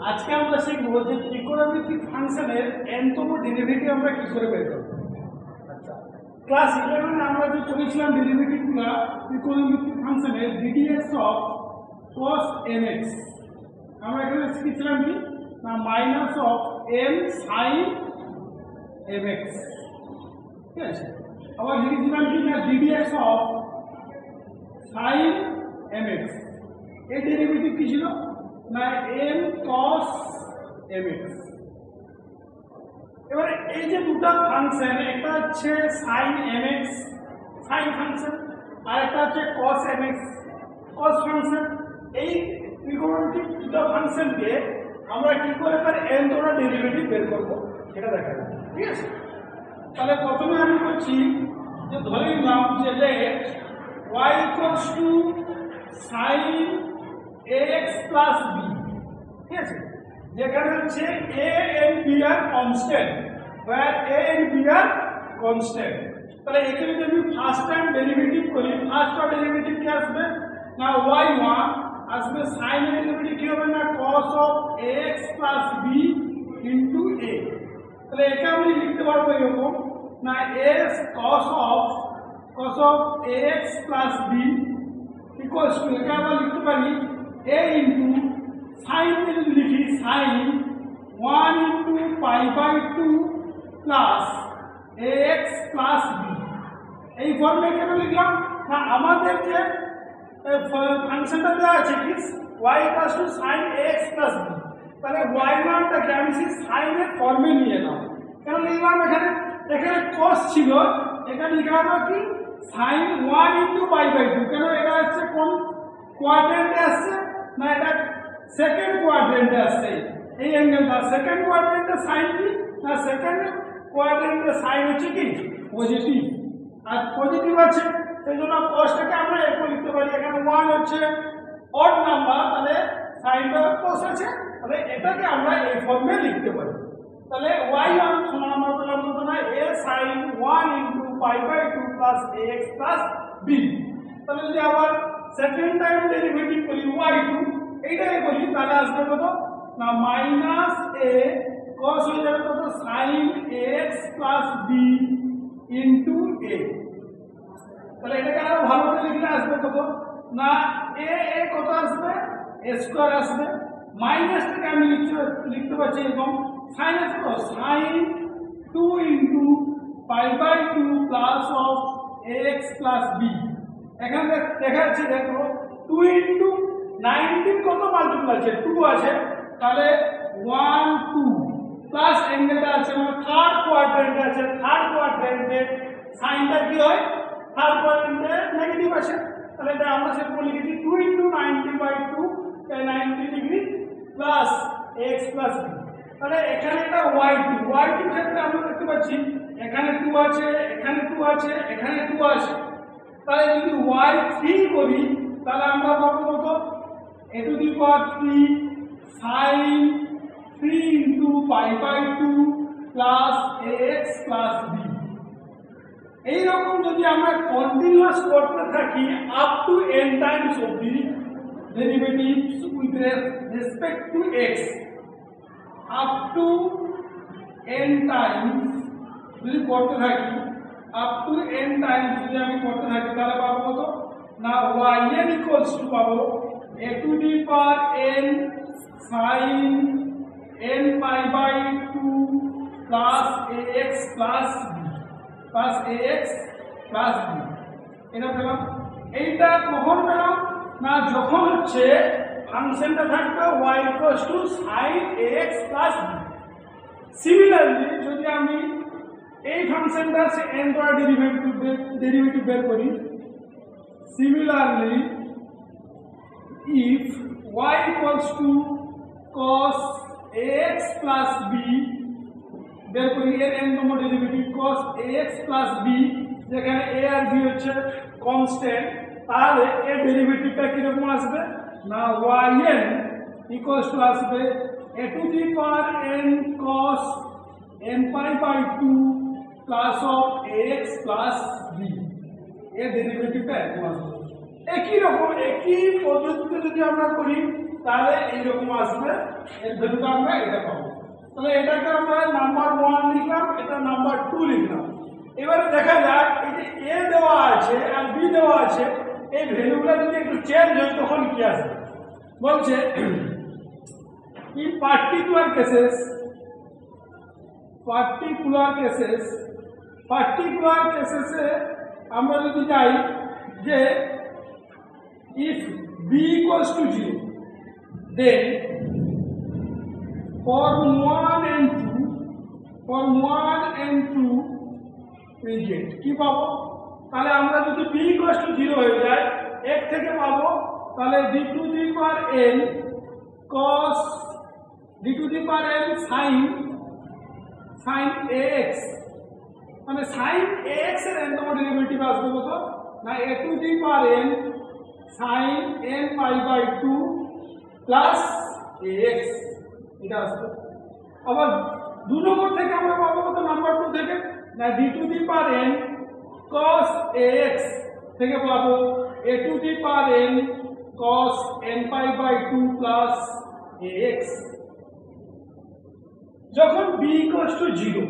আজকে আমরা শিখব যে ত্রিকোণমিতিক ফাংশনের nতম ডেরিভেটিভ আমরা কি করে বের করব। আচ্ছা, ক্লাস 11 আমরা যে চলেছিলাম ডেরিভেটিভগুলো ত্রিকোণমিতিক ফাংশনের ddx অফ cos mx, আমরা এখানে শিখেছিলাম কি না minus of m sin mx, ঠিক আছে। আবার লিখেছিলাম কি না ddx অফ sin mx, এই ডেরিভেটিভ কি ছিল না m cos mx। এবারে এই যে দুটো ফাংশন, একটা হচ্ছে sin mx sin ফাংশন আর একটা হচ্ছে cos mx cos ফাংশন। এই ত্রিকোণমিতিক দুটো ফাংশনকে আমরা কি করে তার nতম ডেরিভেটিভ বের করব সেটা দেখা যাবে, ঠিক আছে। তাহলে প্রথমে আমি বলছি যে ধরে নিলাম যে let y equals to sin ax plus b, ঠিক আছে, যেখানে হচ্ছে a and b আর constant, where a and b আর কনস্ট্যান্ট। তাহলে এখানে যদি ফার্স্ট টাইম ডেরিভেটিভ করি, ফার্স্ট অর্ডার ডেরিভেটিভ কি আসবে না y1 আসবে, sin এর ডেরিভেটিভ কি হবে না cos of ax plus b into a। তাহলে এটা আমি লিখতে পারবো এরকম না s cos of ax plus b equals to, এটা আমরা লিখতে পারি a into sin এর লিখি sin 1 into pi by 2 plus ax plus b। এই ফর্মে কেন লিখলাম না আমাদের যে ফাংশনটা দেওয়া আছে কি y equals to sin ax plus b, তাহলে y1 টাকে আমি সেই sin এর ফর্মে নিয়ে এলাম। কেন লিখলাম এখানে cos ছিল, এখানে লিখা হলো কি sin 1 into pi by 2। কেন এটা হচ্ছে কোন কোয়াড্রেন্টে আসছে না এটা সেকেন্ড কোয়াড্রেন্টে আসছে, এই অ্যাঙ্গেলটা সেকেন্ড কোয়াড্রেন্টে sin কি না সেকেন্ড কোয়াড্রেন্টে sin হচ্ছে কি পজিটিভ, আর পজিটিভ আছে সেই জন্য cosটাকে আমরা এরকম লিখতে পারি। এখানে 1 হচ্ছে অড নাম্বার, তাহলে সাইনটা cos আছে, তাহলে এটাকে আমরা এই ফর্মে লিখতে পারি। তাহলে y1 সমান আমরা পেলাম কত না a sin 1 into pi by 2 plus ax plus b। তাহলে যদি আবার সেকেন্ড টাইম ডেরিভেটিভ করি y2 এইটাকে করি তাহলে আসবে কত না মাইনাস a cos হয়ে যাবে কত sin ax plus b into a। তাহলে এটাকে আরো ভালো করে লিখলে আসবে কত না a কত আসবে a স্কয়ার আসবে, মাইনাসটাকে আমি লিখতে পারছি এবং sin আছে তো sin 2 into pi by 2 plus of ax plus b। এখানে দেখা যাচ্ছে দেখো 2 into 19 কত মাল্টিপ্লাই আছে 2 আছে, তাহলে 1 2 প্লাস অ্যাঙ্গেলটা আছে মানে থার্ড কোয়াড্রেন্টে আছে, থার্ড কোয়াড্রেন্টে সাইনটা কি হয় থার্ড কোয়াড্রেন্টে নেগেটিভ আছে, তাহলে এটা আমরা সেরকম লিখেছি 2 into 90 by 2 90 degree plus x plus b। তাহলে এখানে এটা y2 ক্ষেত্রে আমরা দেখতে পাচ্ছি এখানে 2 আছে, এখানে 2 আছে, এখানে 2 আছে। তাহলে যদি y3 করি তাহলে আমরা পাবো কত a to the power 3 sin 3 into pi by 2 plus ax plus b। এই রকম যদি আমরা কন্টিনিউয়াস করতে থাকি আপ টু n টাইমস অবধি derivatives with respect to x, up to n Times যদি করতে থাকি, আপ টু n টাইমস যদি আমি করতে থাকি তাহলে পাবো কত না yn ইকুয়ালস টু পাবো a to the power n sin n pi by 2 plus ax plus b plus ax plus b। এটা পেলাম। এইটা কখন পেলাম না যখন হচ্ছে ফাংশনটা থাকবে y equals to sin ax plus b। Similarly যদি আমি এই ফাংশনটা n দ্বারা ডেরিভেটিভ বের করি, similarly if y equals to cos ax plus b বের করি এর nতম derivative cos ax plus b, যেখানে a আর b হচ্ছে কনস্ট্যান্ট, তাহলে এর ডেরিভেটিভটা কিরকম আসবে না yn ইকুয়ালস টু আসবে a to the power n cos n pi by 2 plus of ax plus b, এর ডেরিভেটিভটা এরকম আসবে। একই রকম একই পদ্ধতিতে যদি আমরা করি তাহলে এইরকম আসবে, এর ভ্যালুটা আমরা এটা পাবো। তাহলে এটাকে আমরা নাম্বার 1 লিখলাম, এটা নাম্বার 2 লিখলাম। এবারে দেখা যাক এই যে এ দেওয়া আছে আর বি দেওয়া আছে, এই ভ্যালুগুলো যদি একটু চেঞ্জ হয় তখন কি আসবে। বলছে in particular cases আমরা যদি যাই যে if b equals to 0 then form 1 and 2 we get কি পাবো। তাহলে আমরা যদি b equals to 0 হয়ে যায় এক থেকে পাবো তাহলে d to the power n cos d to the power n sin ax, মানে sin ax এর n নম্বর ডেরিভেটিভ আসবে কত না a to the power n sin n pi by 2 plus ax, এটা আসবে। আবার 2 নম্বর থেকে আমরা পাবো কত নাম্বার 2 থেকে না d to the power n cos ax থেকে পাবো a to the power n cos n pi by 2 plus ax। যখন b equals to 0